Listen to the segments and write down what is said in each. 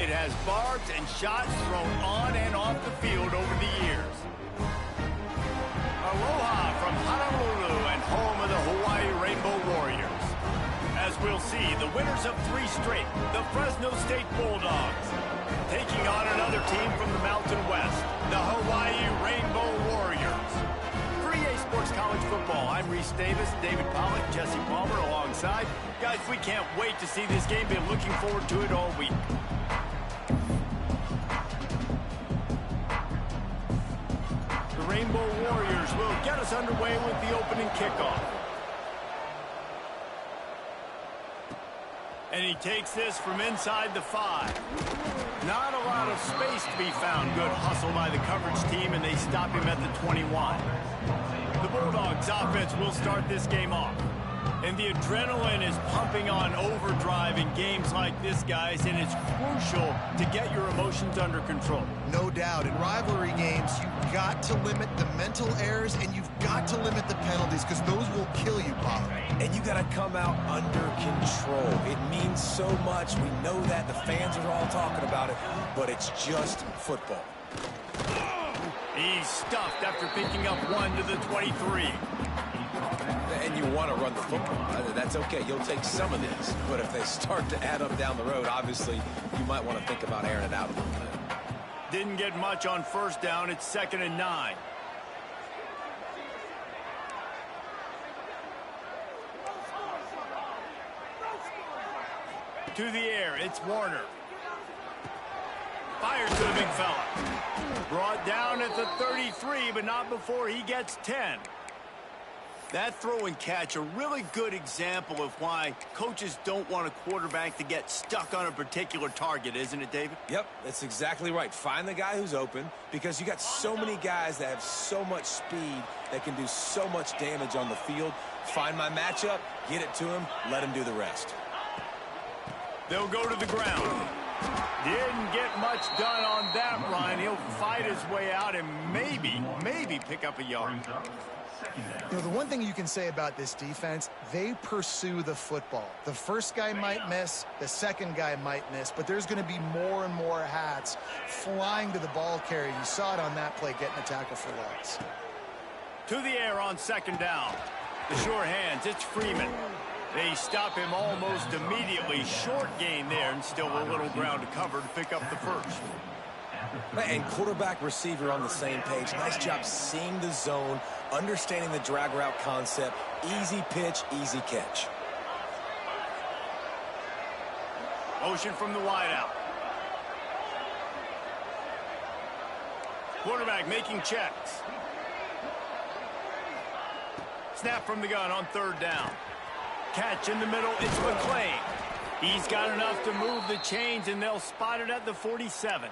It has barbs and shots thrown on and off the field over the years. Aloha from Honolulu and home of the Hawaii Rainbow Warriors. As we'll see, the winners of 3 straight, the Fresno State Bulldogs, taking on another team from the Mountain West, the Hawaii Rainbow Warriors. For EA Sports College Football, I'm Reese Davis, David Pollack, Jesse Palmer alongside. Guys, we can't wait to see this game. Been looking forward to it all week. The Rainbow Warriors will get us underway with the opening kickoff. And he takes this from inside the 5. Not a lot of space to be found. Good hustle by the coverage team, and they stop him at the 21. The Bulldogs offense will start this game off. And the adrenaline is pumping on overdrive in games like this, guys, and it's crucial to get your emotions under control. No doubt. In rivalry games, you've got to limit the mental errors, and you've got to limit the penalties, because those will kill you, Bob. And you got to come out under control. It means so much. We know that. The fans are all talking about it, but it's just football. He's stuffed after picking up 1 to the 23. And you want to run the football. That's okay. You'll take some of this. But if they start to add up down the road, obviously, you might want to think about airing it out a little bit. Didn't get much on first down. It's 2nd and 9. To the air, it's Warner. Fires to the big fella. Brought down at the 33, but not before he gets 10. That throw and catch, a really good example of why coaches don't want a quarterback to get stuck on a particular target, isn't it, David? Yep, that's exactly right. Find the guy who's open, because you got so many guys that have so much speed that can do so much damage on the field. Find my matchup, get it to him, let him do the rest. They'll go to the ground. Didn't get much done on that run. He'll fight his way out and maybe pick up a yard. You know, the one thing you can say about this defense, they pursue the football. The first guy might miss, the second guy might miss, but there's going to be more and more hats flying to the ball carrier. You saw it on that play, getting a tackle for loss. To the air on 2nd down. The sure hands, it's Freeman. They stop him almost immediately. Short gain there, and still a little ground to cover to pick up the first. And quarterback receiver on the same page. Nice job seeing the zone, understanding the drag route concept. Easy pitch, easy catch. Motion from the wideout. Quarterback making checks. Snap from the gun on 3rd down. Catch in the middle, it's McClain. He's got enough to move the chains, and they'll spot it at the 47.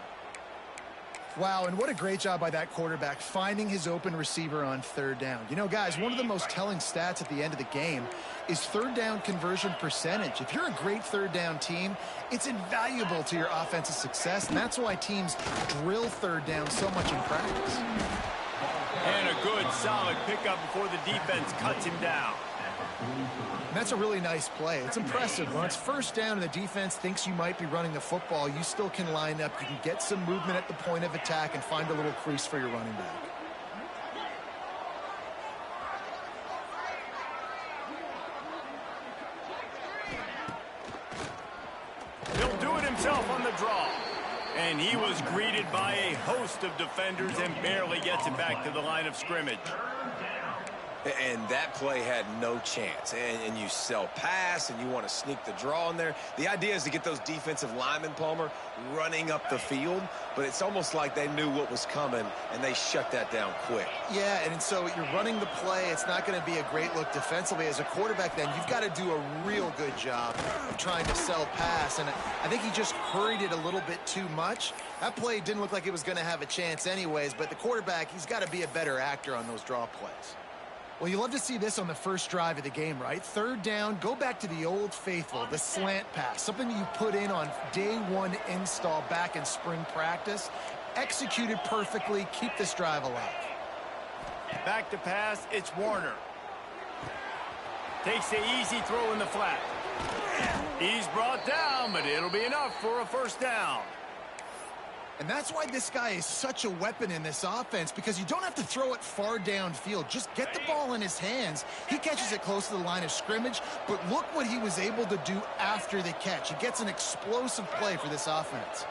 Wow, and what a great job by that quarterback finding his open receiver on 3rd down. You know, guys, one of the most telling stats at the end of the game is 3rd down conversion percentage. If you're a great 3rd down team, it's invaluable to your offensive success, and that's why teams drill 3rd down so much in practice. And a good, solid pickup before the defense cuts him down. And that's a really nice play. It's impressive. When it's 1st down and the defense thinks you might be running the football, you still can line up. You can get some movement at the point of attack and find a little crease for your running back. He'll do it himself on the draw. And he was greeted by a host of defenders and barely gets it back to the line of scrimmage. And that play had no chance. And you sell pass, and you want to sneak the draw in there. The idea is to get those defensive linemen, Palmer, running up the field. But it's almost like they knew what was coming, and they shut that down quick. Yeah, and so you're running the play. It's not going to be a great look defensively. As a quarterback, then, you've got to do a real good job of trying to sell pass. And I think he just hurried it a little bit too much. That play didn't look like it was going to have a chance anyways. But the quarterback, he's got to be a better actor on those draw plays. Well, you love to see this on the first drive of the game, right? 3rd down, go back to the old faithful, the slant pass, something you put in on day 1 install back in spring practice. Executed perfectly, keep this drive alive. Back to pass, it's Warner. Takes the easy throw in the flat. He's brought down, but it'll be enough for a 1st down. And that's why this guy is such a weapon in this offense, because you don't have to throw it far downfield. Just get the ball in his hands. He catches it close to the line of scrimmage, but look what he was able to do after the catch. He gets an explosive play for this offense.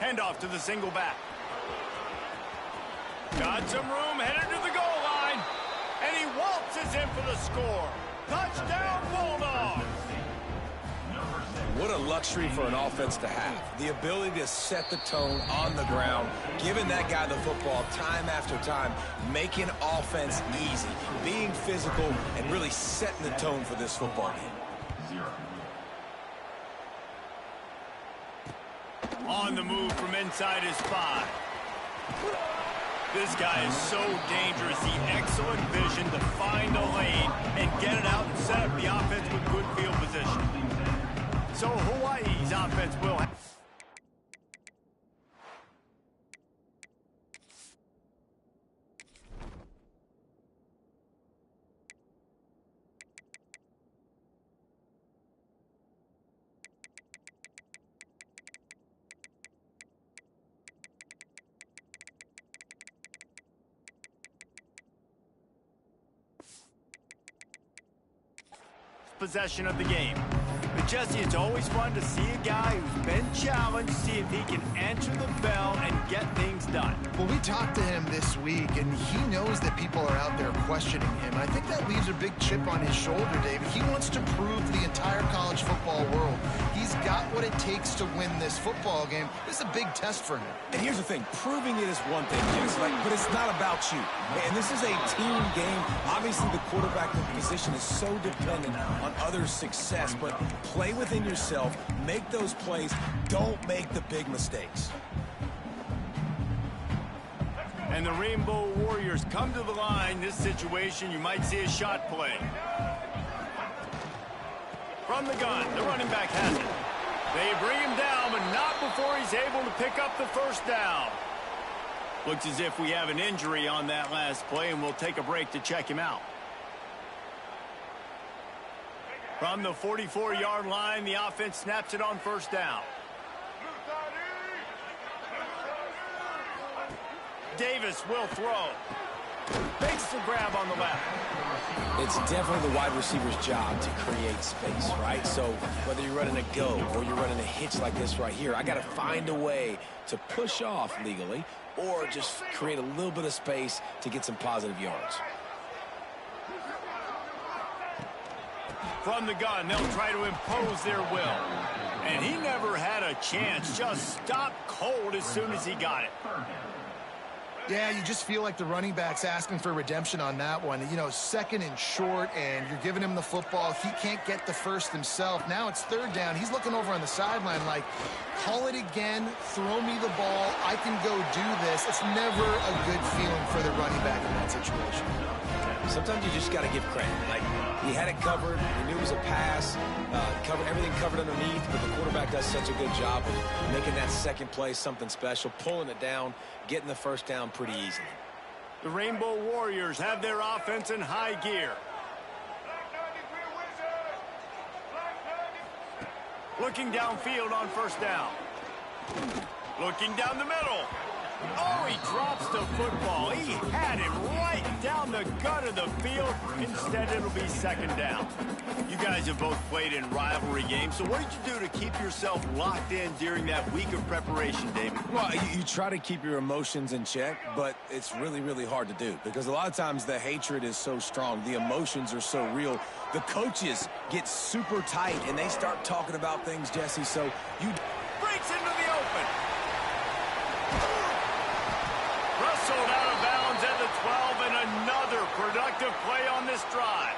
Handoff to the single back. Got some room, headed to the goal line. And he waltzes in for the score. Touchdown, Bulldogs! What a luxury for an offense to have. The ability to set the tone on the ground, giving that guy the football time after time, making offense easy, being physical, and really setting the tone for this football game. On the move from inside his 5. This guy is so dangerous. The excellent vision to find a lane and get it out and set up the offense with good field position. So Hawaii's offense will have... possession of the game. But Jesse, it's always fun to see a guy who's been challenged, see if he can answer the bell and get things done. Well, we talked to him this week, and he knows that people are out there questioning him. And I think that leaves a big chip on his shoulder, David. He wants to prove to the entire college football world he's got what it takes to win this football game. This is a big test for him. And here's the thing, proving it is one thing, but it's not about you. And this is a team game. Obviously, the quarterback position is so dependent on others' success, but play within yourself, make those plays, don't make the big mistakes. And the Rainbow Warriors come to the line. This situation, you might see a shot play. From the gun, the running back has it. They bring him down, but not before he's able to pick up the first down. Looks as if we have an injury on that last play, and we'll take a break to check him out. From the 44-yard line, the offense snaps it on first down. Davis will throw. Makes the grab on the left. It's definitely the wide receiver's job to create space, right? So whether you're running a go or you're running a hitch like this right here, I got to find a way to push off legally or just create a little bit of space to get some positive yards. From the gun, they'll try to impose their will. And he never had a chance. Just stopped cold as soon as he got it. Yeah, you just feel like the running back's asking for redemption on that one. You know, second and short, and you're giving him the football. He can't get the first himself. Now it's third down. He's looking over on the sideline like, call it again, throw me the ball, I can go do this. It's never a good feeling for the running back in that situation. Sometimes you just got to give credit. Like, he had it covered. He knew it was a pass. Everything covered underneath, but the quarterback does such a good job of making that second play something special, pulling it down, getting the first down pretty easily. The Rainbow Warriors have their offense in high gear. Looking downfield on first down. Looking down the middle. Oh, he drops the football. He had it right down the gut of the field. Instead, it'll be second down. You guys have both played in rivalry games, so what did you do to keep yourself locked in during that week of preparation, David? Well, you try to keep your emotions in check, but it's really, really hard to do because a lot of times the hatred is so strong. The emotions are so real. The coaches get super tight, and they start talking about things, Jesse, so you... Breaks into the open. Wrestled out of bounds at the 12, and another productive play on this drive.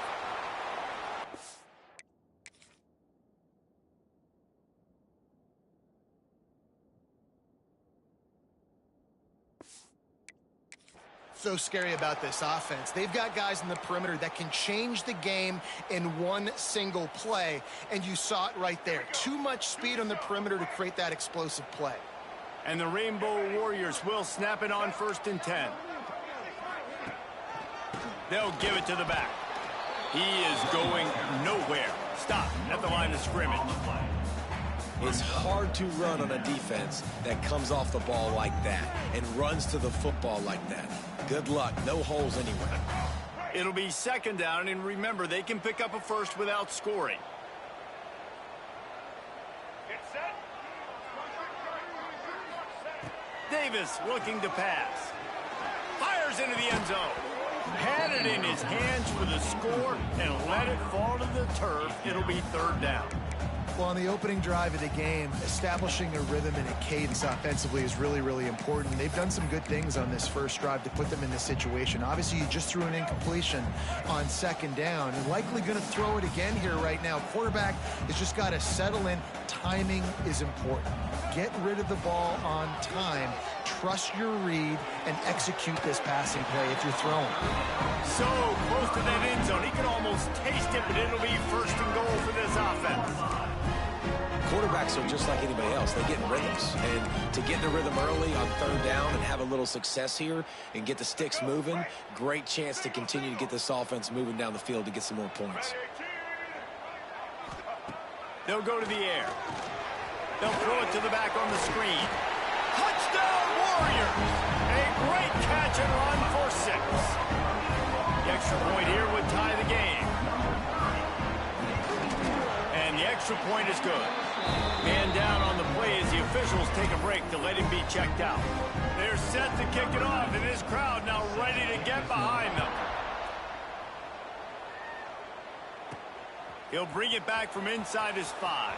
So scary about this offense. They've got guys in the perimeter that can change the game in one single play, and you saw it right there. Too much speed on the perimeter to create that explosive play. And the Rainbow Warriors will snap it on first and 10. They'll give it to the back. He is going nowhere. Stop at the line of scrimmage. It's hard to run on a defense that comes off the ball like that and runs to the football like that. Good luck. No holes anywhere. It'll be second down, and remember, they can pick up a first without scoring. Davis looking to pass. Fires into the end zone. Had it in his hands for the score and let it fall to the turf. It'll be third down. Well, on the opening drive of the game, establishing a rhythm and a cadence offensively is really, really important. They've done some good things on this first drive to put them in this situation. Obviously, you just threw an incompletion on second down. You're likely going to throw it again here right now. Quarterback has just got to settle in. Timing is important. Get rid of the ball on time. Trust your read and execute this passing play if you're throwing. So close to that end zone. He can almost taste it, but it'll be first and goal for this offense. Quarterbacks are just like anybody else. They get in rhythms. And to get in a rhythm early on third down and have a little success here and get the sticks moving, great chance to continue to get this offense moving down the field to get some more points. They'll go to the air. They'll throw it to the back on the screen. Touchdown, Warriors! A great catch and run for 6. The extra point here would tie the game. And the extra point is good. Man down on the play as the officials take a break to let him be checked out. They're set to kick it off, and this crowd now ready to get behind them. He'll bring it back from inside his 5.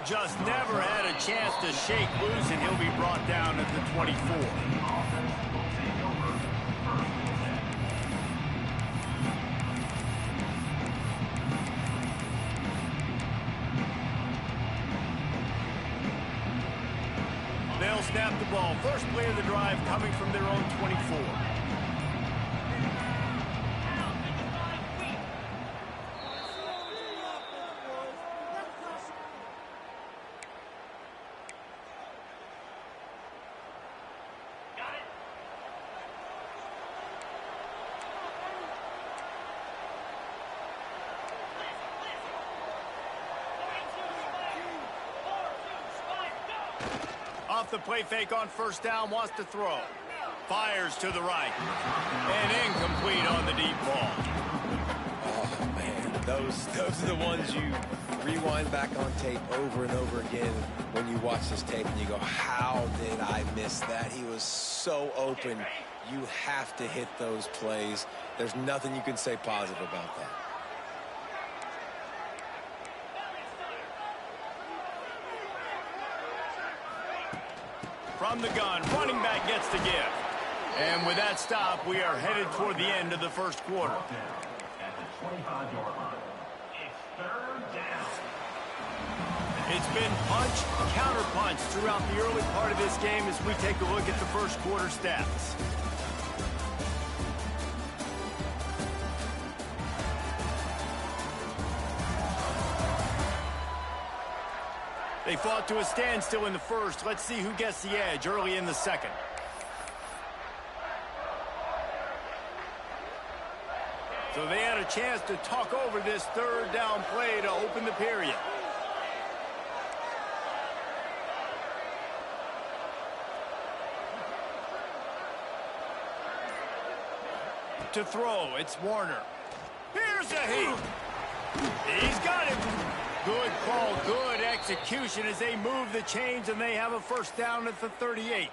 Just never had a chance to shake loose, and he'll be brought down at the 24. They'll snap the ball. First play of the drive coming from their own 24. Off the play fake on first down, wants to throw. Fires to the right. And incomplete on the deep ball. Oh, man. Those are the ones you rewind back on tape over and over again when you watch this tape and you go, how did I miss that? He was so open. You have to hit those plays. There's nothing you can say positive about that. From the gun, running back gets the give. And with that stop, we are headed toward the end of the first quarter. At the 25-yard line, it's third down. It's been punch, counter-punch throughout the early part of this game as we take a look at the first quarter stats. They fought to a standstill in the first. Let's see who gets the edge early in the second. So they had a chance to talk over this third down play to open the period. To throw, it's Warner. Here's a heat. He's got it. Good call, good execution as they move the chains, and they have a first down at the 38.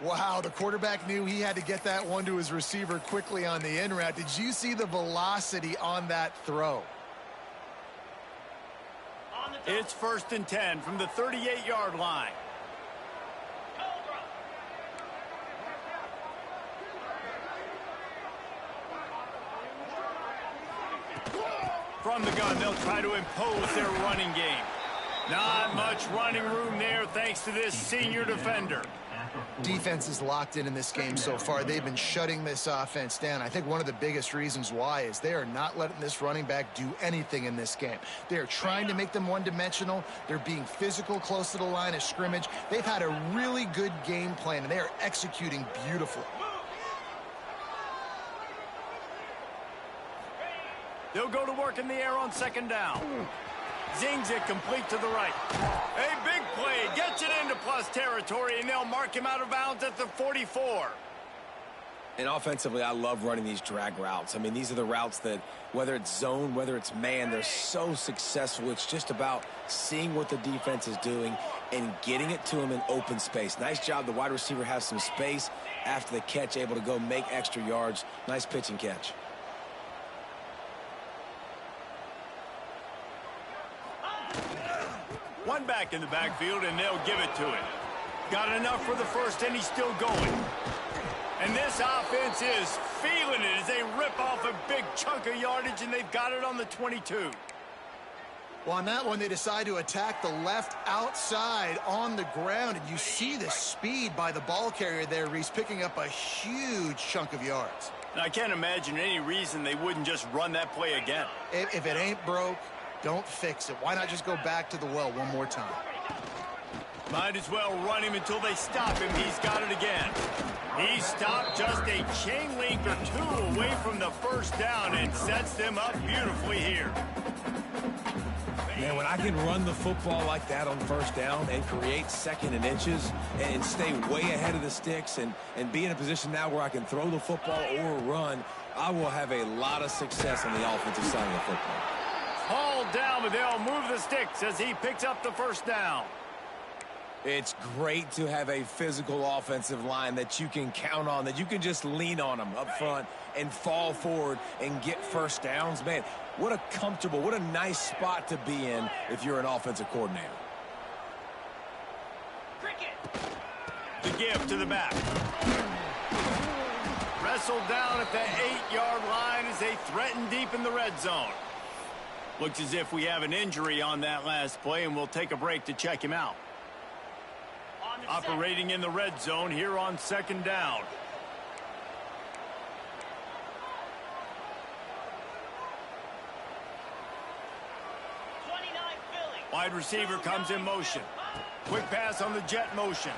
Wow, the quarterback knew he had to get that one to his receiver quickly on the in route. Did you see the velocity on that throw? It's first and 10 from the 38-yard line. From the gun, they'll try to impose their running game. Not much running room there thanks to this senior defender. Defense is locked in this game so far. They've been shutting this offense down. I think one of the biggest reasons why is they are not letting this running back do anything in this game. They are trying to make them one-dimensional. They're being physical close to the line of scrimmage. They've had a really good game plan, and they are executing beautifully. They'll go to work in the air on second down. Zings it complete to the right. A big play. Gets it into plus territory, and they'll mark him out of bounds at the 44. And offensively, I love running these drag routes. I mean, these are the routes that, whether it's zone, whether it's man, they're so successful. It's just about seeing what the defense is doing and getting it to them in open space. Nice job. The wide receiver has some space after the catch, able to go make extra yards. Nice pitch and catch. One back in the backfield, and they'll give it to him. Got enough for the first, and he's still going. And this offense is feeling it as they rip off a big chunk of yardage, and they've got it on the 22. Well, on that one, they decide to attack the left outside on the ground, and you see the speed by the ball carrier there, Reese, picking up a huge chunk of yards. And I can't imagine any reason they wouldn't just run that play again. If it ain't broke, don't fix it. Why not just go back to the well one more time? Might as well run him until they stop him. He's got it again. He stopped just a chain link or two away from the first down and sets them up beautifully here. Man, when I can run the football like that on first down and create second and inches and stay way ahead of the sticks and be in a position now where I can throw the football or run, I will have a lot of success on the offensive side of the football. Hauled down, but they'll move the sticks as he picks up the first down. It's great to have a physical offensive line that you can count on, that you can just lean on them up front and fall forward and get first downs. Man, what a comfortable, what a nice spot to be in if you're an offensive coordinator. The give to the back. Wrestled down at the 8-yard line as they threaten deep in the red zone. Looks as if we have an injury on that last play, and we'll take a break to check him out. Operating in the red zone here on second down. Wide receiver comes in motion. Quick pass on the jet motion.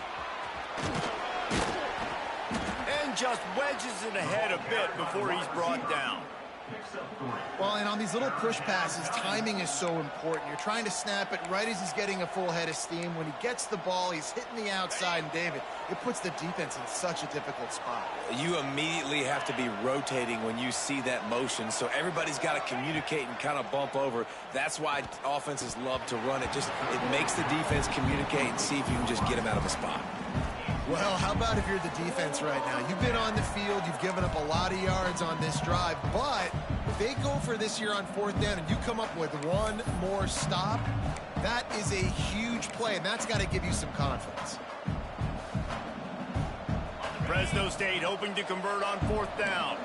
And just wedges it ahead a bit before he's brought down. Well, and on these little push passes, timing is so important. You're trying to snap it right as he's getting a full head of steam. When he gets the ball, he's hitting the outside, and David, it puts the defense in such a difficult spot. You immediately have to be rotating when you see that motion, so everybody's got to communicate and kind of bump over. That's why offenses love to run it. It makes the defense communicate and see if you can just get him out of a spot. Well, how about if you're the defense right now? You've been on the field, you've given up a lot of yards on this drive, but if they go for this here on fourth down and you come up with one more stop, that is a huge play, and that's got to give you some confidence. Fresno State hoping to convert on fourth down.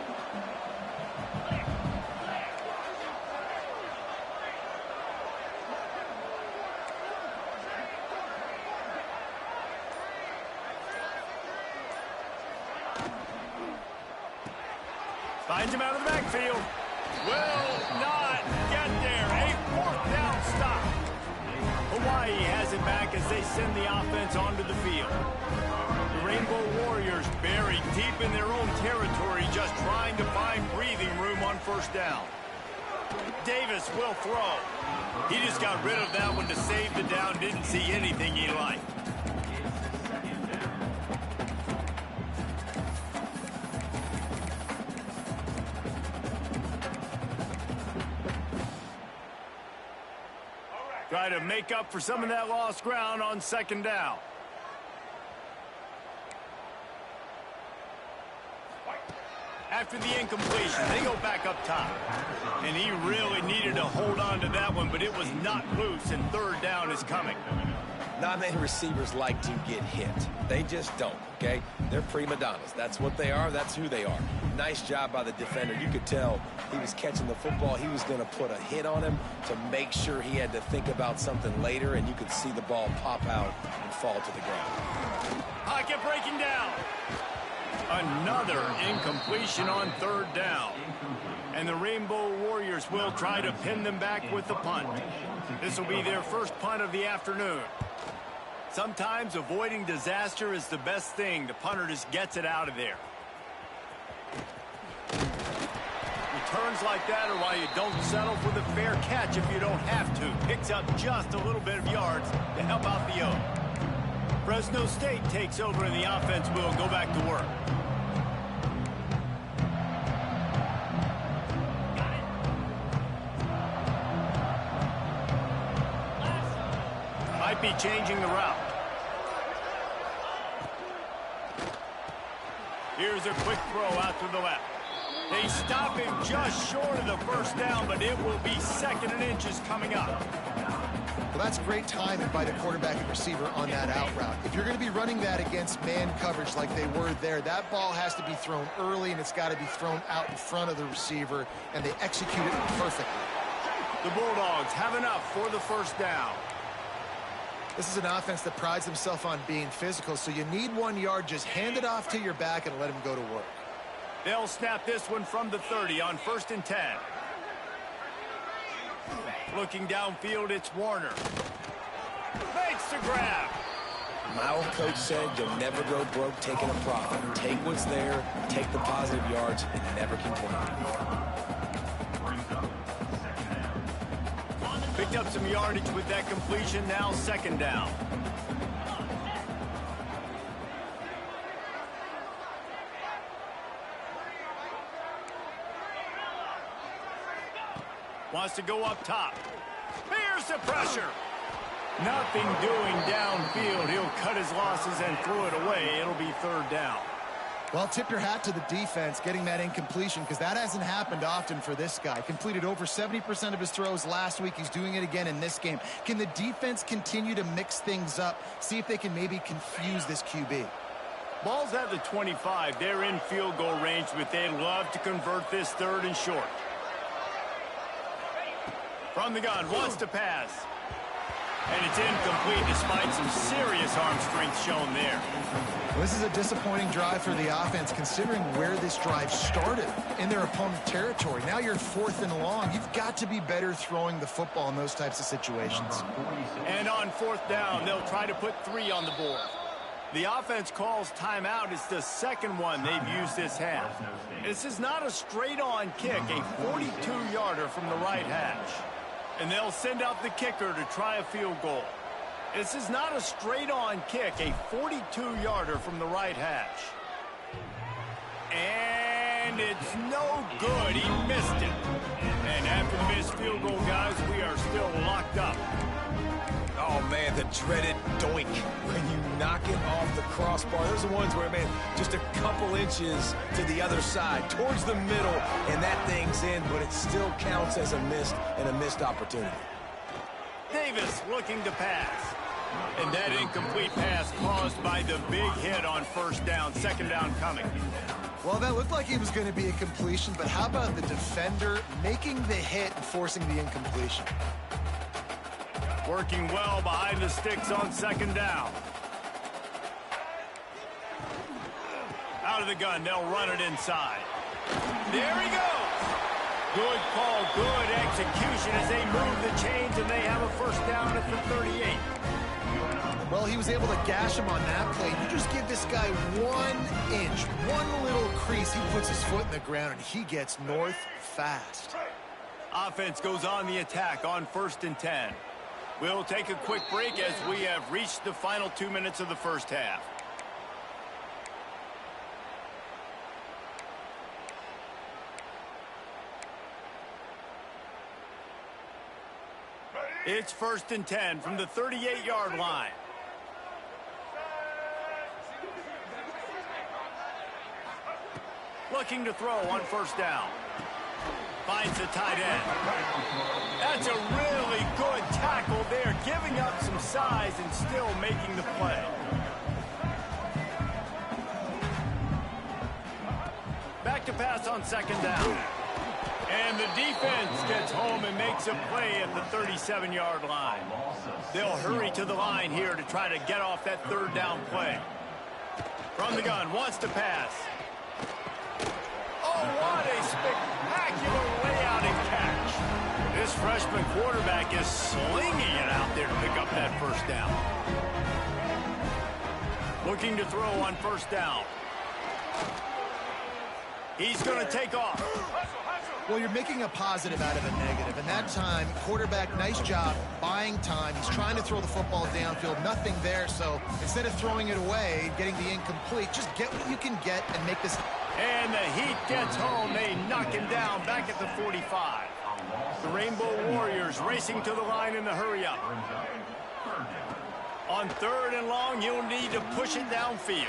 Finds him out of the backfield. Will not get there. A fourth down stop. Hawaii has it back as they send the offense onto the field. The Rainbow Warriors buried deep in their own territory, just trying to find breathing room on first down. Davis will throw. He just got rid of that one to save the down. Didn't see anything he liked. Try to make up for some of that lost ground on second down. After the incompletion, they go back up top. And he really needed to hold on to that one, but it was not loose, and third down is coming. Not many receivers like to get hit. They just don't, okay? They're prima donnas. That's what they are. That's who they are. Nice job by the defender. You could tell he was catching the football. He was going to put a hit on him to make sure he had to think about something later, and you could see the ball pop out and fall to the ground. Pocket breaking down. Another incompletion on third down. And the Rainbow Warriors will try to pin them back with the punt. This will be their first punt of the afternoon. Sometimes avoiding disaster is the best thing. The punter just gets it out of there. turns like that are why you don't settle for the fair catch if you don't have to. Picks up just a little bit of yards to help out the O. Fresno State takes over and the offense will go back to work. Might be changing the route. Here's a quick throw out to the left. They stop him just short of the first down, but it will be 2nd and inches coming up. Well, that's great timing by the quarterback and receiver on that out route. If you're going to be running that against man coverage like they were there, that ball has to be thrown early, and it's got to be thrown out in front of the receiver, and they execute it perfectly. The Bulldogs have enough for the first down. This is an offense that prides themselves on being physical, so you need 1 yard. Just hand it off to your back and let him go to work. They'll snap this one from the 30 on 1st and 10. Looking downfield, it's Warner. Makes the grab. My old coach said you'll never go broke taking a profit. Take what's there, take the positive yards, and never complain. Picked up some yardage with that completion, now 2nd down. Wants to go up top. Here's the pressure. Nothing doing downfield. He'll cut his losses and throw it away. It'll be 3rd down. Well, tip your hat to the defense getting that incompletion, because that hasn't happened often for this guy. Completed over 70% of his throws last week. He's doing it again in this game. Can the defense continue to mix things up, see if they can maybe confuse this QB? Ball's at the 25. They're in field goal range, but they'd love to convert this 3rd and short. From the gun, wants to pass. And it's incomplete despite some serious arm strength shown there. Well, this is a disappointing drive for the offense, considering where this drive started in their opponent territory. Now you're 4th and long. You've got to be better throwing the football in those types of situations. And on 4th down, they'll try to put 3 on the board. The offense calls timeout. It's the 2nd one they've used this half. This is not a straight-on kick, a 42-yarder from the right hash. And they'll send out the kicker to try a field goal. This is not a straight-on kick, a 42-yarder from the right hash. And it's no good. He missed it. And after the missed field goal, guys, we are still locked up. Oh, man, the dreaded doink when you knock it off the crossbar. Those are the ones where, man, just a couple inches to the other side, towards the middle, and that thing's in, but it still counts as a missed opportunity. Davis looking to pass. And that incomplete pass caused by the big hit on 1st down, 2nd down coming. Well, that looked like it was going to be a completion, but how about the defender making the hit and forcing the incompletion? Working well behind the sticks on 2nd down. Out of the gun, they'll run it inside. There he goes. Good call, good execution as they move the chains, and they have a 1st down at the 38. Well, he was able to gash him on that play. You just give this guy 1 inch, one little crease. He puts his foot in the ground, and he gets north fast. Offense goes on the attack on 1st and 10. We'll take a quick break as we have reached the final 2 minutes of the first half. It's 1st and 10 from the 38-yard line. Looking to throw on 1st down. Finds the tight end. That's a really good tackle there, giving up some size and still making the play. Back to pass on 2nd down. And the defense gets home and makes a play at the 37-yard line. They'll hurry to the line here to try to get off that 3rd down play. From the gun, wants to pass. Oh, what a spectacular layout and catch. This freshman quarterback is slinging it out there to pick up that 1st down. Looking to throw on 1st down. He's going to take off. Well, you're making a positive out of a negative. And that time, quarterback, nice job buying time. He's trying to throw the football downfield. Nothing there. So instead of throwing it away, getting the incomplete, just get what you can get and make this. And the Heat gets home. They knock him down back at the 45. The Rainbow Warriors racing to the line in the hurry-up. On 3rd and long, you'll need to push it downfield.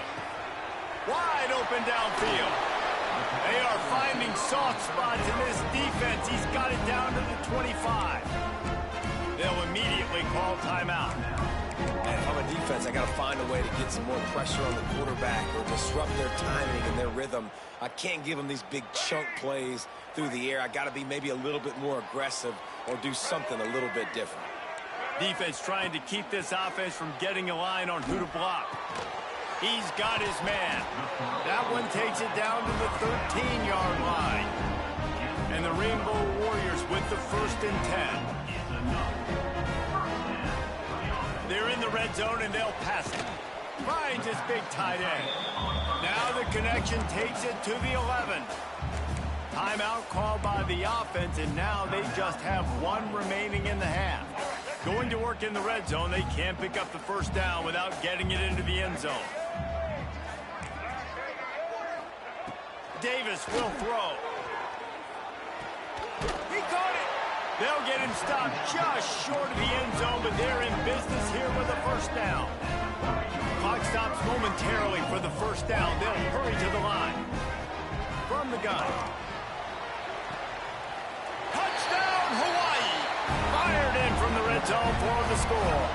Wide open downfield. They are finding soft spots in this defense. He's got it down to the 25. They'll immediately call timeout. And if I'm a defense, I got to find a way to get some more pressure on the quarterback or disrupt their timing and their rhythm. I can't give them these big chunk plays through the air. I got to be maybe a little bit more aggressive or do something a little bit different. Defense trying to keep this offense from getting a line on who to block. He's got his man. That one takes it down to the 13-yard line. And the Rainbow Warriors with the 1st and 10. They're in the red zone, and they'll pass it. Finds his big tight end. Now the connection takes it to the 11. Timeout called by the offense, and now they just have one remaining in the half. Going to work in the red zone, they can't pick up the 1st down without getting it into the end zone. Davis will throw. He caught it. They'll get him stopped just short of the end zone, but they're in business here with a 1st down. Clock stops momentarily for the 1st down. They'll hurry to the line. From the gun. Touchdown, Hawaii! Fired in from the red zone for the score.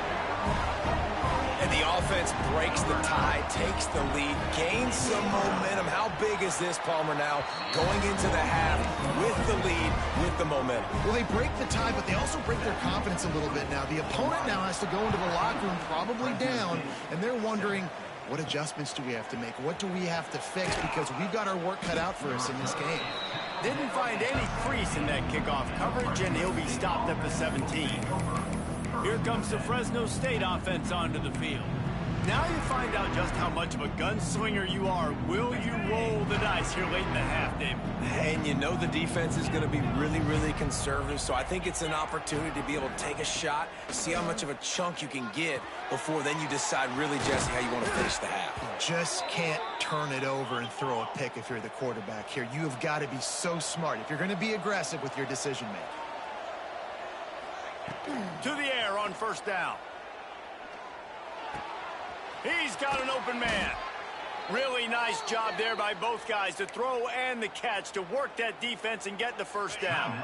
And the offense breaks the tie, takes the lead, gains some momentum. How big is this, Palmer, now going into the half with the lead, with the momentum? Well, they break the tie, but they also break their confidence a little bit now. The opponent now has to go into the locker room probably down, and they're wondering, what adjustments do we have to make? What do we have to fix? Because we've got our work cut out for us in this game. Didn't find any crease in that kickoff coverage, and he'll be stopped at the 17. Here comes the Fresno State offense onto the field. Now you find out just how much of a gunslinger you are. Will you roll the dice here late in the half, David? And you know the defense is going to be really, really conservative, so I think it's an opportunity to be able to take a shot, see how much of a chunk you can get before then you decide really, Jesse, how you want to finish the half. You just can't turn it over and throw a pick if you're the quarterback here. You have got to be so smart if you're going to be aggressive with your decision-making. To the air on 1st down. He's got an open man. Really nice job there by both guys, the throw and the catch, to work that defense and get the 1st down.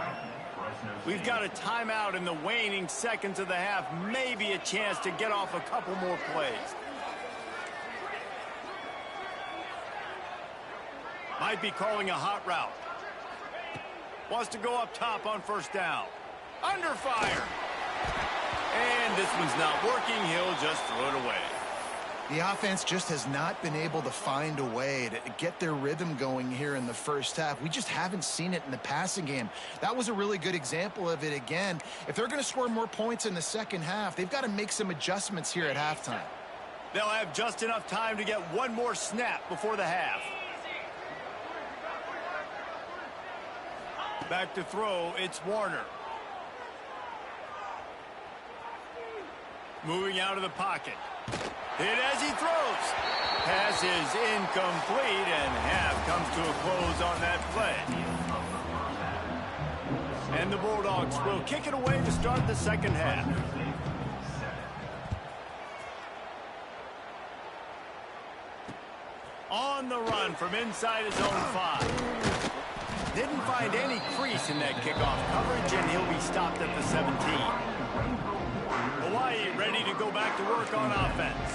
We've got a timeout in the waning seconds of the half. Maybe a chance to get off a couple more plays. Might be calling a hot route. Wants to go up top on 1st down. Under fire. And this one's not working. He'll just throw it away. The offense just has not been able to find a way to get their rhythm going here in the 1st half. We just haven't seen it in the passing game. That was a really good example of it again. If they're going to score more points in the 2nd half, they've got to make some adjustments here at halftime. They'll have just enough time to get one more snap before the half. Back to throw, it's Warner. Moving out of the pocket. Hit as he throws. Pass is incomplete, and half comes to a close on that play. And the Bulldogs will kick it away to start the 2nd half. On the run from inside his own 5. Didn't find any crease in that kickoff coverage, and he'll be stopped at the 17. Hawaii ready to go back to work on offense.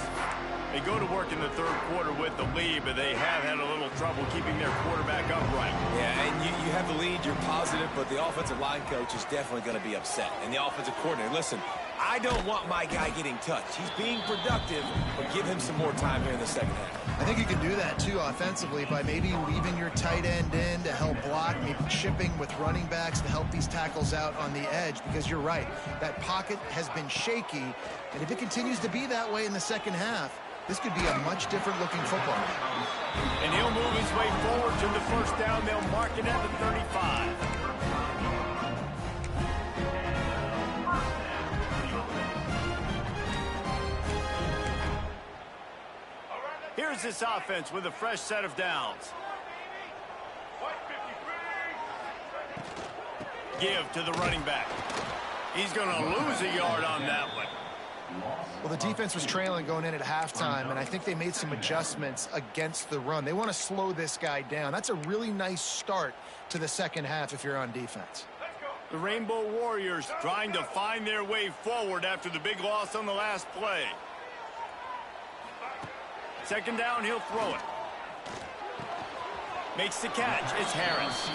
They go to work in the 3rd quarter with the lead, but they have had a little trouble keeping their quarterback upright. Yeah, and you have the lead, you're positive, but the offensive line coach is definitely going to be upset. And the offensive coordinator, listen, I don't want my guy getting touched. He's being productive, but give him some more time here in the 2nd half. I think you can do that, too, offensively, by maybe leaving your tight end in to help block, maybe chipping with running backs to help these tackles out on the edge, because you're right. That pocket has been shaky, and if it continues to be that way in the 2nd half, this could be a much different looking football game. And he'll move his way forward to the first down. They'll mark it at the 35. Here's this offense with a fresh set of downs. Give to the running back. He's going to lose a yard on that one. Well, the defense was trailing going in at halftime, and I think they made some adjustments against the run. They want to slow this guy down. That's a really nice start to the second half if you're on defense. The Rainbow Warriors trying to find their way forward after the big loss on the last play. Second down, he'll throw it. Makes the catch. It's Harris.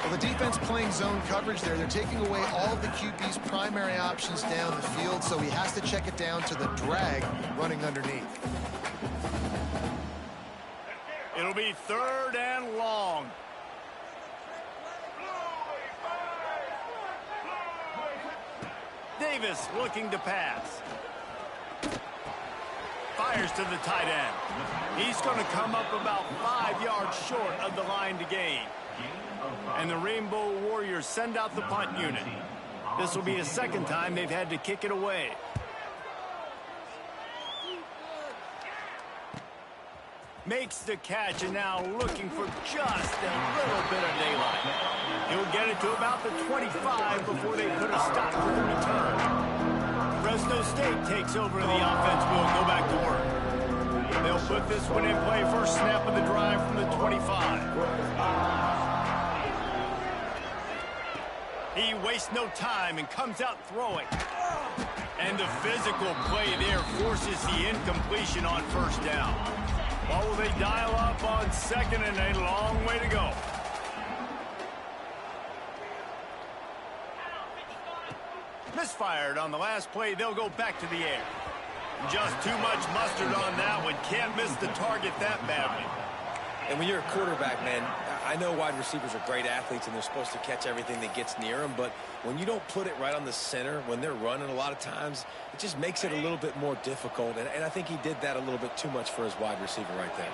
Well, the defense playing zone coverage there. They're taking away all of the QB's primary options down the field, so he has to check it down to the drag running underneath. It'll be third and long. Davis looking to pass. Fires to the tight end. He's going to come up about 5 yards short of the line to gain. And the Rainbow Warriors send out the punt unit. This will be a second time they've had to kick it away. Makes the catch and now looking for just a little bit of daylight. He'll get it to about the 25 before they put a stop to the return. Fresno State takes over the offense. Will go back to work. They'll put this one in play. First snap of the drive from the 25. He wastes no time and comes out throwing. And the physical play there forces the incompletion on first down. What will they dial up on second, and a long way to go. Misfired on the last play. They'll go back to the air. Just too much mustard on that one. Can't miss the target that badly. And when you're a quarterback, man, I know wide receivers are great athletes and they're supposed to catch everything that gets near them, but when you don't put it right on the center, when they're running a lot of times, it just makes it a little bit more difficult. And I think he did that a little bit too much for his wide receiver right there.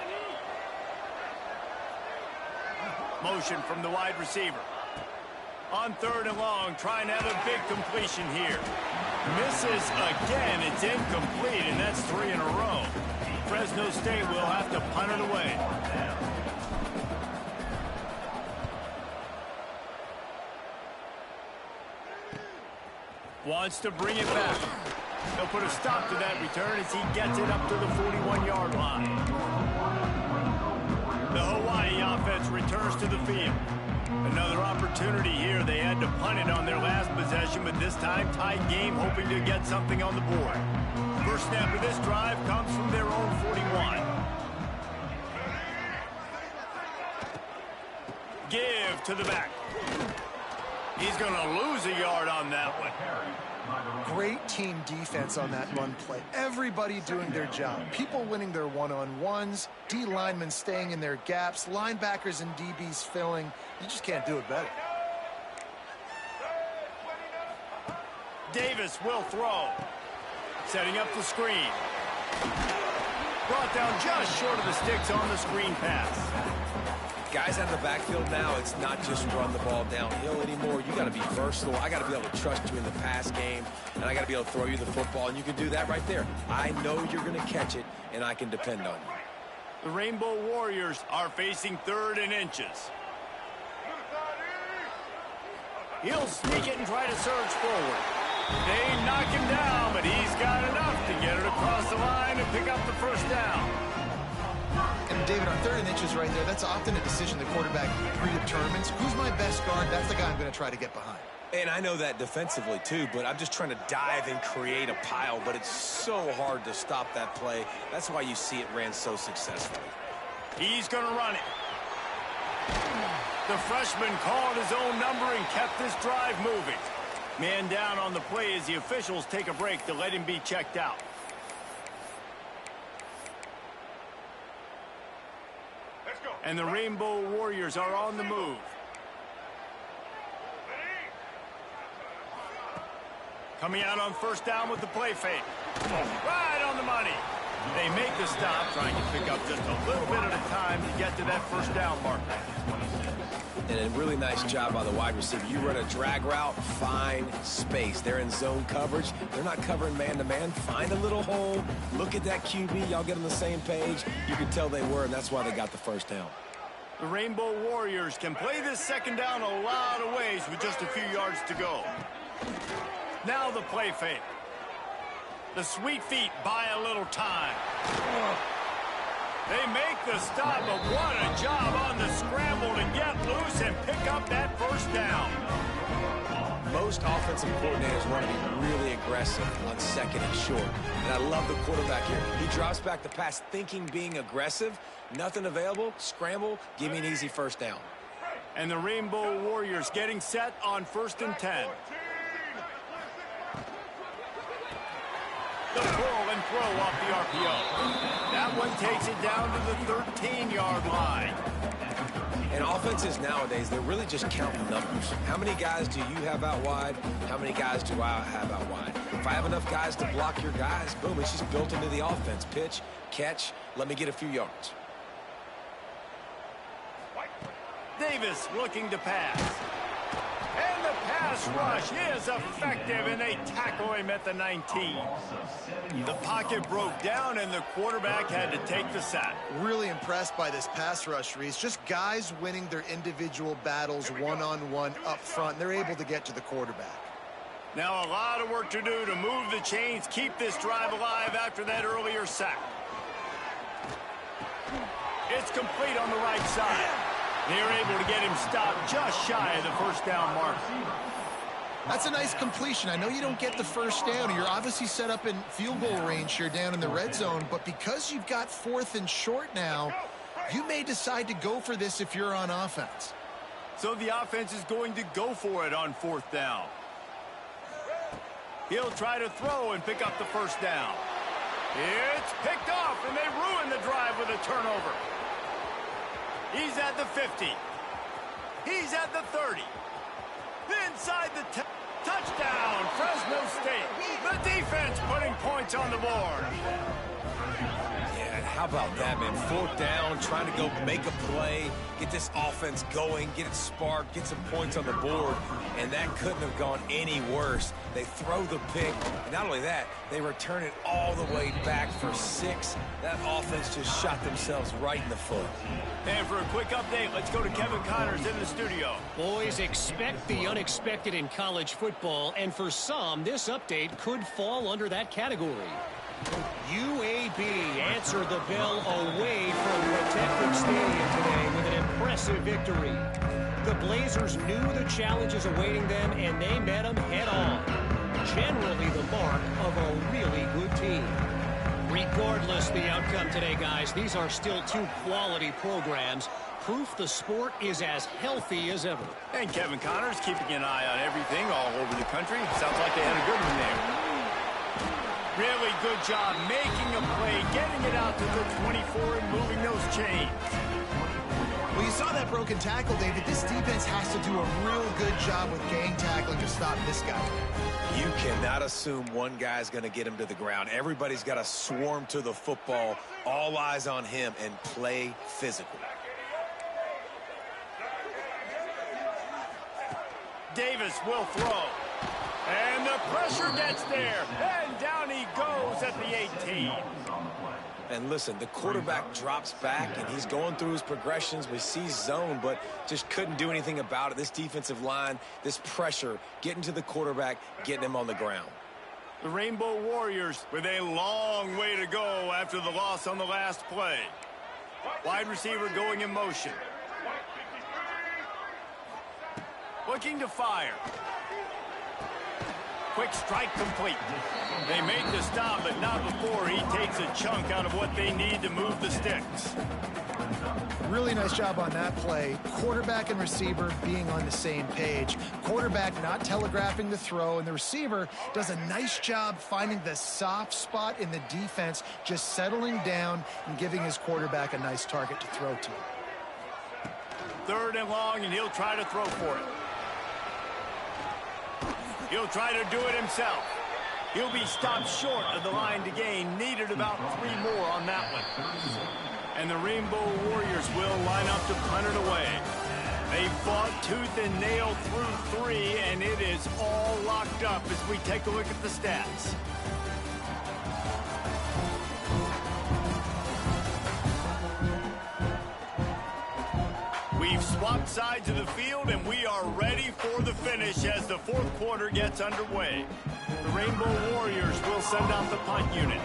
Motion from the wide receiver. On third and long, trying to have a big completion here. Misses again. It's incomplete, and that's 3 in a row. Fresno State will have to punt it away. Wants to bring it back. They'll put a stop to that return as he gets it up to the 41-yard line. The Hawaii offense returns to the field. Another opportunity here. They had to punt it on their last possession, but this time tied game, hoping to get something on the board. First snap of this drive comes from their own 41. Give to the back. He's going to lose a yard on that one. Great team defense on that run play. Everybody doing their job. People winning their one-on-ones, D linemen staying in their gaps, linebackers and DBs filling. You just can't do it better. Davis will throw. Setting up the screen. Brought down just short of the sticks on the screen pass. Guys out of the backfield now, it's not just run the ball downhill anymore. You got to be versatile. I got to be able to trust you in the pass game, and I got to be able to throw you the football, and you can do that right there. I know you're going to catch it, and I can depend on you. The Rainbow Warriors are facing third and inches. He'll sneak it and try to surge forward. They knock him down, but he's got enough to get it across the line and pick up the first down. And David, on third and inches right there, that's often a decision the quarterback predetermines. Who's my best guard? That's the guy I'm going to try to get behind. And I know that defensively too, but I'm just trying to dive and create a pile, but it's so hard to stop that play. That's why you see it ran so successfully. He's going to run it. The freshman called his own number and kept this drive moving. Man down on the play as the officials take a break to let him be checked out. And the Rainbow Warriors are on the move. Coming out on first down with the play fake. Right on the money. They make the stop, trying to pick up just a little bit at a time to get to that first down marker. And a really nice job by the wide receiver. You run a drag route, find space. They're in zone coverage. They're not covering man-to-man. Find a little hole. Look at that QB. Y'all get on the same page. You can tell they were, and that's why they got the first down. The Rainbow Warriors can play this second down a lot of ways with just a few yards to go. Now the play fake. The sweet feet buy a little time. They make the stop, but what a job on the scramble to get loose and pick up that first down. Most offensive coordinators want to be really aggressive on second and short. And I love the quarterback here. He drops back the pass thinking being aggressive. Nothing available. Scramble. Give me an easy first down. And the Rainbow Warriors getting set on 1st and 10. The pull and throw off the RPO. That one takes it down to the 13-yard line. And offenses nowadays, they're really just counting numbers. How many guys do you have out wide? How many guys do I have out wide? If I have enough guys to block your guys, boom, it's just built into the offense. Pitch, catch, let me get a few yards. Davis looking to pass. And the pass rush is effective, and they tackle him at the 19. The pocket broke down, and the quarterback had to take the sack. Really impressed by this pass rush, Reese. Just guys winning their individual battles one-on-one up front. They're able to get to the quarterback. Now a lot of work to do to move the chains, keep this drive alive after that earlier sack. It's complete on the right side. They're able to get him stopped just shy of the first down mark. That's a nice completion. I know you don't get the first down. You're obviously set up in field goal range here down in the red zone, but because you've got 4th and short now, you may decide to go for this if you're on offense. So the offense is going to go for it on 4th down. He'll try to throw and pick up the first down. It's picked off, and they ruin the drive with a turnover. He's at the 50. He's at the 30. Inside the 10. Touchdown, Fresno State. The defense putting points on the board. Yeah, how about that, man? 4th down, trying to go make a play, get this offense going, get it sparked, get some points on the board, and that couldn't have gone any worse. They throw the pick, and not only that, they return it all the way back for 6. That offense just shot themselves right in the foot. And for a quick update, let's go to Kevin Connors in the studio. Boys, expect the unexpected in college football, and for some, this update could fall under that category. UAB answered the bell away from Protective Stadium today with an impressive victory. The Blazers knew the challenges awaiting them, and they met them head-on. Generally the mark of a really good team. Regardless the outcome today, guys, these are still 2 quality programs. Proof the sport is as healthy as ever. And Kevin Connors keeping an eye on everything all over the country. Sounds like they had a good one there. Really good job making a play, getting it out to the 24 and moving those chains. Well, you saw that broken tackle, David. This defense has to do a real good job with gang tackling to stop this guy. You cannot assume one guy's going to get him to the ground. Everybody's got to swarm to the football, all eyes on him, and play physical. Davis will throw. And the pressure gets there. And down he goes at the 18. And listen, the quarterback drops back, and he's going through his progressions. We see zone, but just couldn't do anything about it. This defensive line, this pressure, getting to the quarterback, getting him on the ground. The Rainbow Warriors with a long way to go after the loss on the last play. Wide receiver going in motion. Looking to fire. Quick strike complete. They make the stop, but not before he takes a chunk out of what they need to move the sticks. Really nice job on that play. Quarterback and receiver being on the same page. Quarterback not telegraphing the throw, and the receiver does a nice job finding the soft spot in the defense, just settling down and giving his quarterback a nice target to throw to. 3rd and long, and he'll try to throw for it. He'll try to do it himself. He'll be stopped short of the line to gain. Needed about 3 more on that one. And the Rainbow Warriors will line up to punt it away. They fought tooth and nail through 3, and it is all locked up as we take a look at the stats. We've swapped sides of the field, and we are ready for the finish as the 4th quarter gets underway. The Rainbow Warriors will send out the punt unit.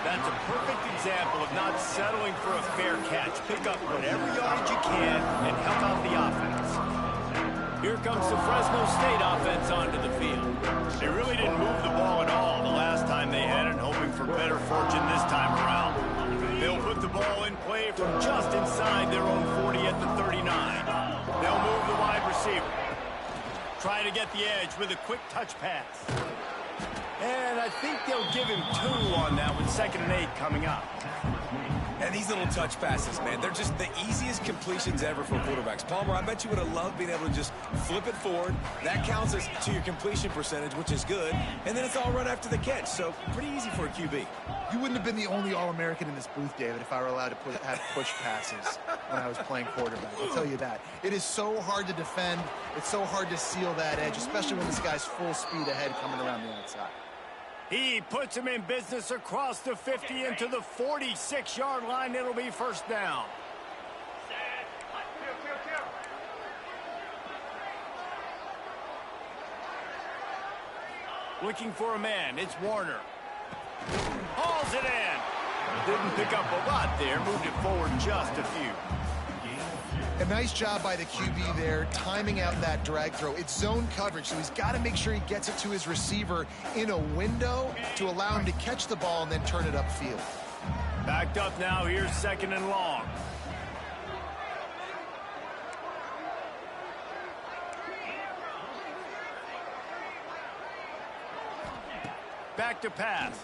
That's a perfect example of not settling for a fair catch. Pick up whatever yardage you can and help out the offense. Here comes the Fresno State offense onto the field. They really didn't move the ball at all the last time they had it, hoping for better fortune this time around. They'll put the ball in play from just inside their own 40 at the 39. They'll move the wide receiver. Try to get the edge with a quick touch pass. And I think they'll give him 2 on that with 2nd and 8 coming up. And these little touch passes, man, they're just the easiest completions ever for quarterbacks. Palmer, I bet you would have loved being able to just flip it forward. That counts as to your completion percentage, which is good. And then it's all run after the catch, so pretty easy for a QB. You wouldn't have been the only All-American in this booth, David, if I were allowed to have push passes when I was playing quarterback. I'll tell you that. It is so hard to defend. It's so hard to seal that edge, especially when this guy's full speed ahead coming around the outside. He puts him in business across the 50 into the 46-yard line. It'll be 1st down. Looking for a man. It's Warner. Hauls it in. Didn't pick up a lot there. Moved it forward just a few. A nice job by the QB there, timing out that drag throw. It's zone coverage, so he's got to make sure he gets it to his receiver in a window to allow him to catch the ball and then turn it upfield. Backed up now. Here's 2nd and long. Back to pass.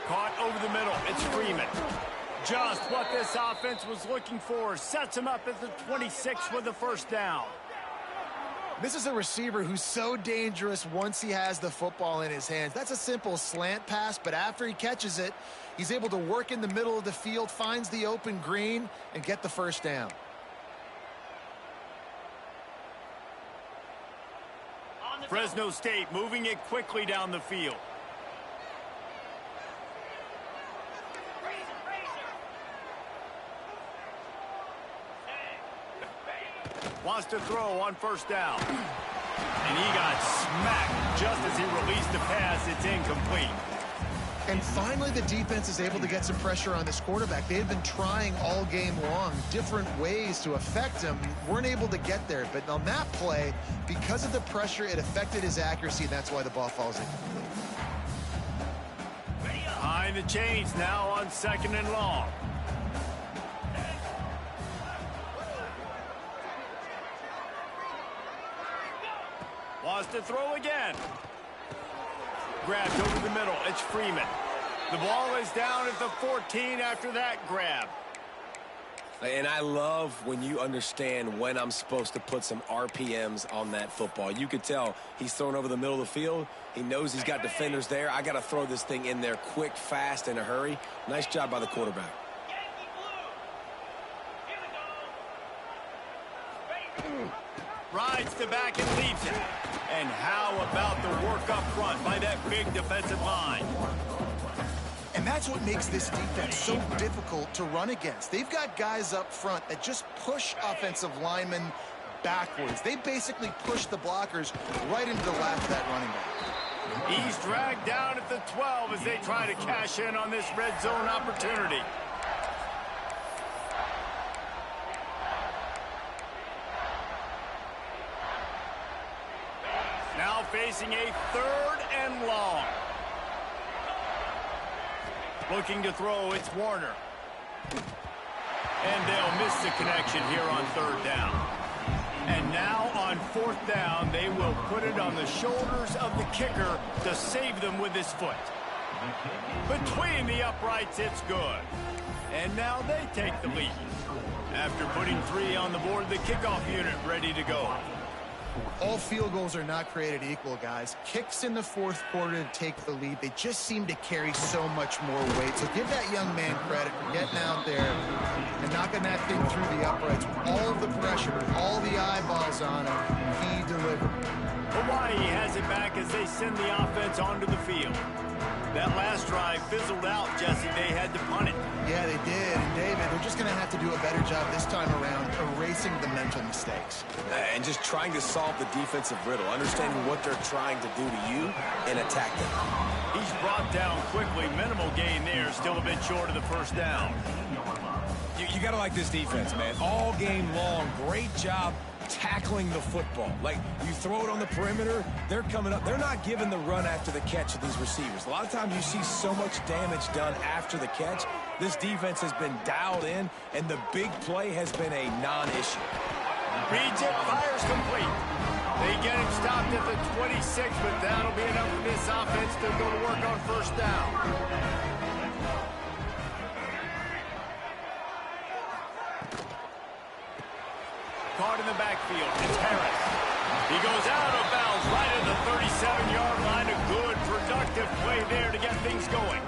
Caught over the middle. It's Freeman. Just what this offense was looking for. Sets him up at the 26 with the 1st down. This is a receiver who's so dangerous once he has the football in his hands. That's a simple slant pass, but after he catches it, he's able to work in the middle of the field, finds the open green, and get the 1st down. Fresno State moving it quickly down the field. Wants to throw on 1st down. And he got smacked just as he released the pass. It's incomplete. And finally, the defense is able to get some pressure on this quarterback. They had been trying all game long different ways to affect him. Weren't able to get there. But on that play, because of the pressure, it affected his accuracy, and that's why the ball falls incomplete. Behind the chains now on 2nd and long. Wants to throw again. Grabbed over the middle. It's Freeman. The ball is down at the 14 after that grab. And I love when you understand when I'm supposed to put some RPMs on that football. You could tell he's thrown over the middle of the field. He knows he's got defenders there. I got to throw this thing in there quick, fast, in a hurry. Nice job by the quarterback. Rides the back and leaves it. And how about the work up front by that big defensive line? And that's what makes this defense so difficult to run against. They've got guys up front that just push offensive linemen backwards. They basically push the blockers right into the lap of that running back. He's dragged down at the 12 as they try to cash in on this red zone opportunity. Now facing a 3rd and long. Looking to throw, it's Warner. And they'll miss the connection here on 3rd down. And now on 4th down, they will put it on the shoulders of the kicker to save them with his foot. Between the uprights, it's good. And now they take the lead. After putting 3 on the board, the kickoff unit ready to go. All field goals are not created equal, guys. Kicks in the fourth quarter to take the lead. They just seem to carry so much more weight. So give that young man credit for getting out there and knocking that thing through the uprights with all the pressure, all the eyeballs on him. He delivered. Hawaii has it back as they send the offense onto the field. That last drive fizzled out, Jesse. They had to punt it. Yeah, they did. And David, they're just going to have to do a better job this time around erasing the mental mistakes. And just trying to solve the defensive riddle, understanding what they're trying to do to you and attack them. He's brought down quickly. Minimal gain there. Still a bit short of the first down. You got to like this defense, man. All game long, great job tackling the football. Like, you throw it on the perimeter, they're coming up. They're not giving the run after the catch to these receivers. A lot of times you see so much damage done after the catch. This defense has been dialed in, and the big play has been a non-issue. Reads it, fires complete. They get him stopped at the 26, but that'll be enough for this offense to go to work on first down. Caught in the backfield. It's Harris. He goes out of bounds right at the 37-yard line. A good, productive play there to get things going.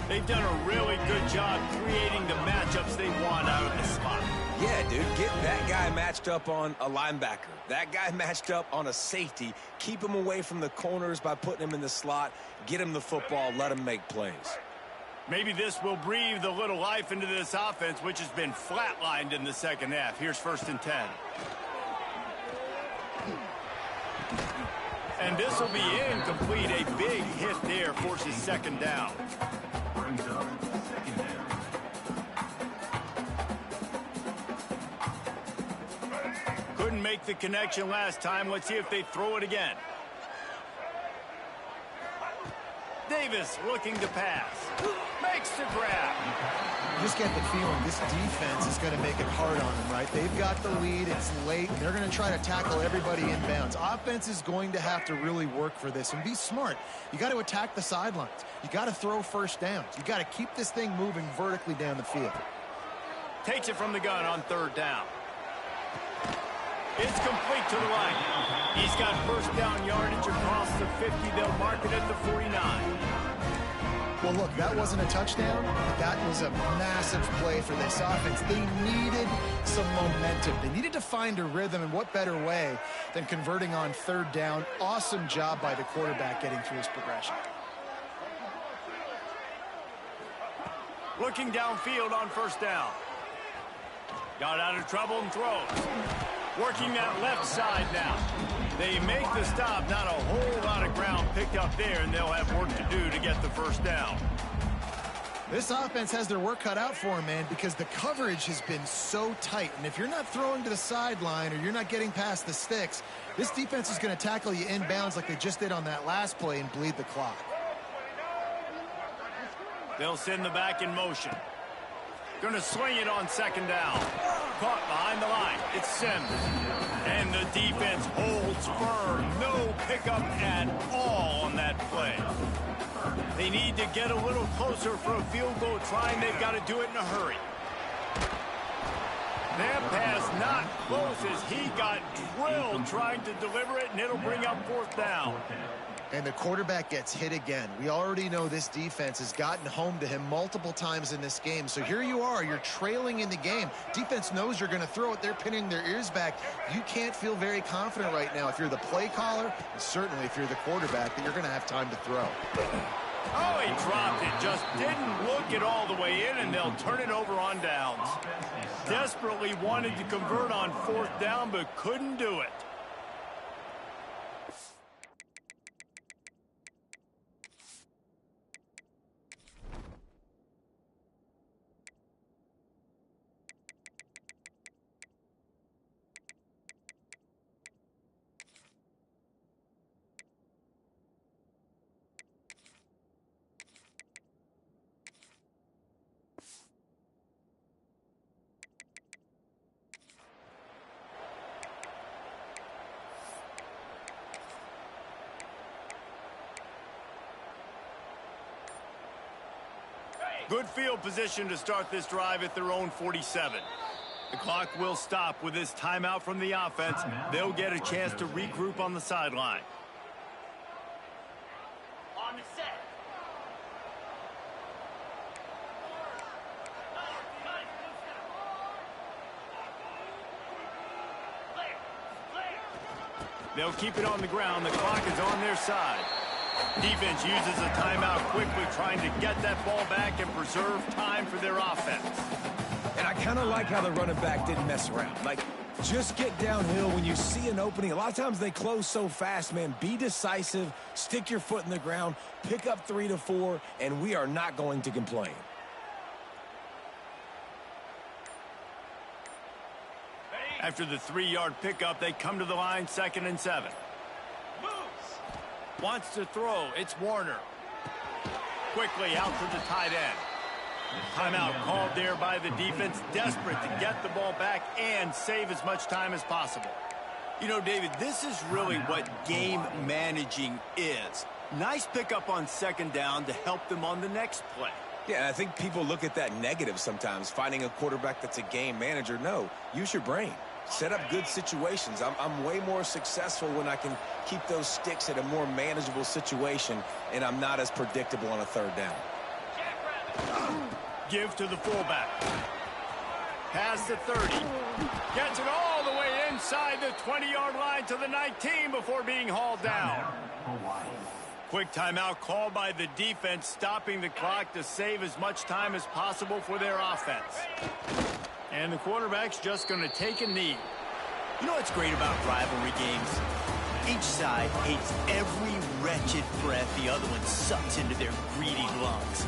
They've done a really good job creating the matchups they want out of the spot. Yeah, dude, get that guy matched up on a linebacker. That guy matched up on a safety. Keep him away from the corners by putting him in the slot. Get him the football. Let him make plays. Maybe this will breathe a little life into this offense, which has been flatlined in the second half. Here's 1st and 10. And this will be incomplete. A big hit there forces second down. Brings up second down. Couldn't make the connection last time. Let's see if they throw it again. Davis looking to pass. Makes the grab. You just get the feeling this defense is going to make it hard on them, right? They've got the lead. It's late, and they're going to try to tackle everybody inbounds. Offense is going to have to really work for this and be smart. You got to attack the sidelines. You got to throw first downs. You got to keep this thing moving vertically down the field. Takes it from the gun on 3rd down. It's complete to the right. He's got first down yardage across the 50. They'll mark it at the 49. Well, look, that wasn't a touchdown, but that was a massive play for this offense. They needed some momentum. They needed to find a rhythm, and what better way than converting on 3rd down. Awesome job by the quarterback getting through his progression. Looking downfield on first down. Got out of trouble and throws. Working that left side now. They make the stop. Not a whole lot of ground picked up there, and they'll have work to do to get the first down. This offense has their work cut out for them, man, because the coverage has been so tight. And if you're not throwing to the sideline or you're not getting past the sticks, this defense is going to tackle you inbounds like they just did on that last play and bleed the clock. They'll send the back in motion. Going to swing it on 2nd down. Caught behind the line. It's Sims. And the defense holds firm. No pickup at all on that play. They need to get a little closer for a field goal trying. They've got to do it in a hurry. That pass not close as he got drilled trying to deliver it, and it'll bring up 4th down. And the quarterback gets hit again. We already know this defense has gotten home to him multiple times in this game. So here you are. You're trailing in the game. Defense knows you're going to throw it. They're pinning their ears back. You can't feel very confident right now if you're the play caller, and certainly if you're the quarterback, that you're going to have time to throw. Oh, he dropped it. Just didn't look it all the way in, and they'll turn it over on downs. Desperately wanted to convert on 4th down, but couldn't do it. Good field position to start this drive at their own 47. The clock will stop with this timeout from the offense. They'll get a chance to regroup on the sideline. On the set. They'll keep it on the ground. The clock is on their side. Defense uses a timeout quickly, trying to get that ball back and preserve time for their offense. And I kind of like how the running back didn't mess around. Like, just get downhill when you see an opening. A lot of times they close so fast, man. Be decisive, stick your foot in the ground, pick up 3 to 4, and we are not going to complain. After the 3-yard pickup, they come to the line, 2nd and 7. Wants to throw. It's Warner. Quickly out to the tight end. Timeout called there by the defense, desperate to get the ball back and save as much time as possible. You know, David, this is really what game managing is. Nice pickup on 2nd down to help them on the next play. Yeah, I think people look at that negative sometimes, finding a quarterback that's a game manager. No, use your brain. Set up good situations. I'm way more successful when I can keep those sticks at a more manageable situation, and I'm not as predictable on a 3rd down. Give to the fullback. Pass the 30. Gets it all the way inside the 20-yard line to the 19 before being hauled down. Quick timeout called by the defense, stopping the clock to save as much time as possible for their offense. And the quarterback's just going to take a knee. You know what's great about rivalry games? Each side hates every wretched breath the other one sucks into their greedy lungs.